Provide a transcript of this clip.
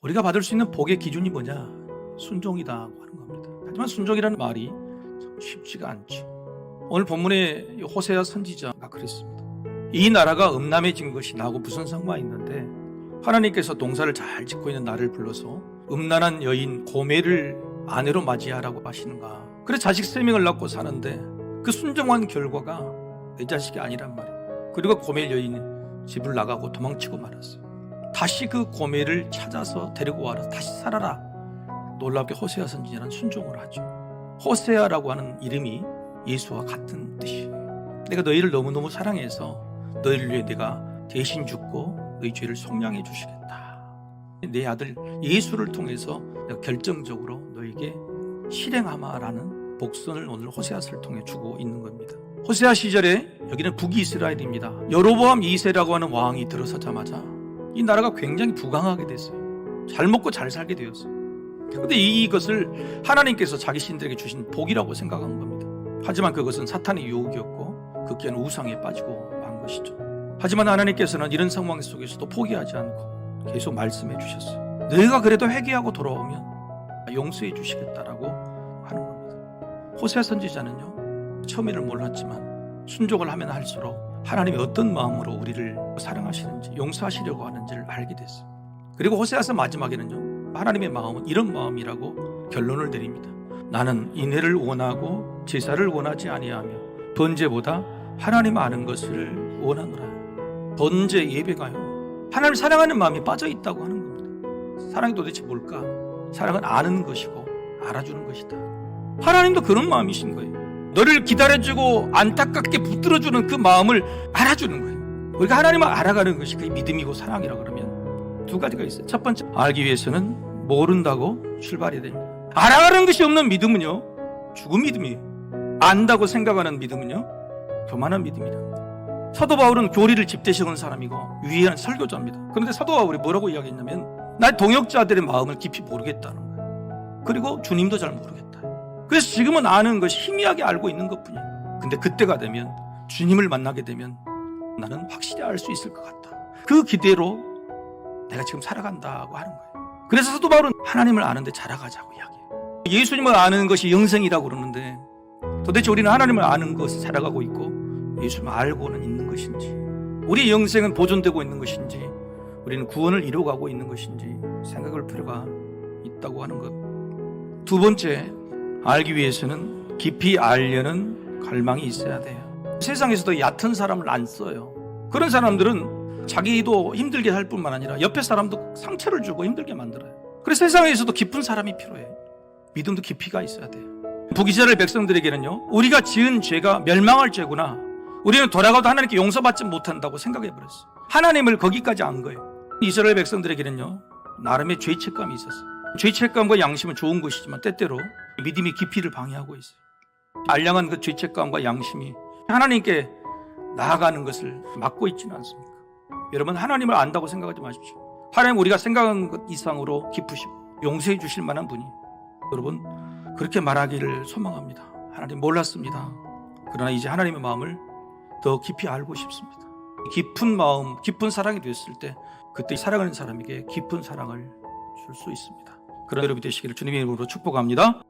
우리가 받을 수 있는 복의 기준이 뭐냐? 순종이다 하는 겁니다. 하지만 순종이라는 말이 참 쉽지가 않죠. 오늘 본문의 호세아 선지자가 그랬습니다. 이 나라가 음란해진 것이 나하고 무슨 상관이 있는데 하나님께서 동사를 잘 짓고 있는 나를 불러서 음란한 여인 고멜을 아내로 맞이하라고 하시는가. 그래서 자식 3명을 낳고 사는데 그 순종한 결과가 내 자식이 아니란 말이에요. 그리고 고멜 여인이 집을 나가고 도망치고 말았어요. 다시 그 고멜을 찾아서 데리고 와라. 다시 살아라. 놀랍게 호세아 선지자는 순종을 하죠. 호세아라고 하는 이름이 예수와 같은 뜻이에요. 내가 너희를 너무너무 사랑해서 너희를 위해 내가 대신 죽고 너희 죄를 속량해 주시겠다. 내 아들 예수를 통해서 내가 결정적으로 너에게 실행하마라는 복선을 오늘 호세아서를 통해 주고 있는 겁니다. 호세아 시절에 여기는 북이스라엘입니다. 여로보암 2세라고 하는 왕이 들어서자마자 이 나라가 굉장히 부강하게 됐어요. 잘 먹고 잘 살게 되었어요. 그런데 이것을 하나님께서 자기 신들에게 주신 복이라고 생각한 겁니다. 하지만 그것은 사탄의 유혹이었고 급기야는 우상에 빠지고 만 것이죠. 하지만 하나님께서는 이런 상황 속에서도 포기하지 않고 계속 말씀해 주셨어요. 너희가 그래도 회개하고 돌아오면 용서해 주시겠다라고 하는 겁니다. 호세아 선지자는요, 처음에는 몰랐지만 순종을 하면 할수록 하나님이 어떤 마음으로 우리를 사랑하시는지 용서하시려고 하는지를 알게 됐어요. 그리고 호세아서 마지막에는요, 하나님의 마음은 이런 마음이라고 결론을 내립니다. 나는 인애를 원하고 제사를 원하지 아니하며 번제보다 하나님 아는 것을 원하노라. 번제 예배가요, 하나님을 사랑하는 마음이 빠져있다고 하는 겁니다. 사랑이 도대체 뭘까? 사랑은 아는 것이고 알아주는 것이다. 하나님도 그런 마음이신 거예요. 너를 기다려주고 안타깝게 붙들어주는 그 마음을 알아주는 거예요. 우리가 하나님을 알아가는 것이 그게 믿음이고 사랑이라고 그러면 두 가지가 있어요. 첫 번째, 알기 위해서는 모른다고 출발해야 됩니다. 알아가는 것이 없는 믿음은요, 죽은 믿음이에요. 안다고 생각하는 믿음은요, 교만한 믿음이다. 사도 바울은 교리를 집대시하는 사람이고 유의하는 설교자입니다. 그런데 사도 바울이 뭐라고 이야기했냐면, 나 동역자들의 마음을 깊이 모르겠다는 거예요. 그리고 주님도 잘 모르겠다. 그래서 지금은 아는 것이 희미하게 알고 있는 것뿐이에요. 근데 그때가 되면, 주님을 만나게 되면 나는 확실히 알 수 있을 것 같다. 그 기대로 내가 지금 살아간다고 하는 거예요. 그래서 사도 바울은 하나님을 아는데 자라가자고 이야기해요. 예수님을 아는 것이 영생이라고 그러는데 도대체 우리는 하나님을 아는 것을 살아가고 있고 예수님을 알고는 있는 것인지, 우리의 영생은 보존되고 있는 것인지, 우리는 구원을 이루어가고 있는 것인지 생각할 필요가 있다고 하는 것. 두 번째, 알기 위해서는 깊이 알려는 갈망이 있어야 돼요. 세상에서도 얕은 사람을 안 써요. 그런 사람들은 자기도 힘들게 할 뿐만 아니라 옆에 사람도 상처를 주고 힘들게 만들어요. 그래서 세상에서도 깊은 사람이 필요해요. 믿음도 깊이가 있어야 돼요. 북이스라엘 백성들에게는요, 우리가 지은 죄가 멸망할 죄구나, 우리는 돌아가도 하나님께 용서받지 못한다고 생각해버렸어요. 하나님을 거기까지 안 거예요. 이스라엘 백성들에게는요, 나름의 죄책감이 있었어요. 죄책감과 양심은 좋은 것이지만 때때로 믿음의 깊이를 방해하고 있어요. 알량한 그 죄책감과 양심이 하나님께 나아가는 것을 막고 있지는 않습니까? 여러분, 하나님을 안다고 생각하지 마십시오. 하나님 우리가 생각한 것 이상으로 깊으시고 용서해 주실 만한 분이, 여러분 그렇게 말하기를 소망합니다. 하나님 몰랐습니다. 그러나 이제 하나님의 마음을 더 깊이 알고 싶습니다. 깊은 마음, 깊은 사랑이 되었을 때 그때 사랑하는 사람에게 깊은 사랑을 줄 수 있습니다. 그런 여러분이 되시기를 주님의 이름으로 축복합니다.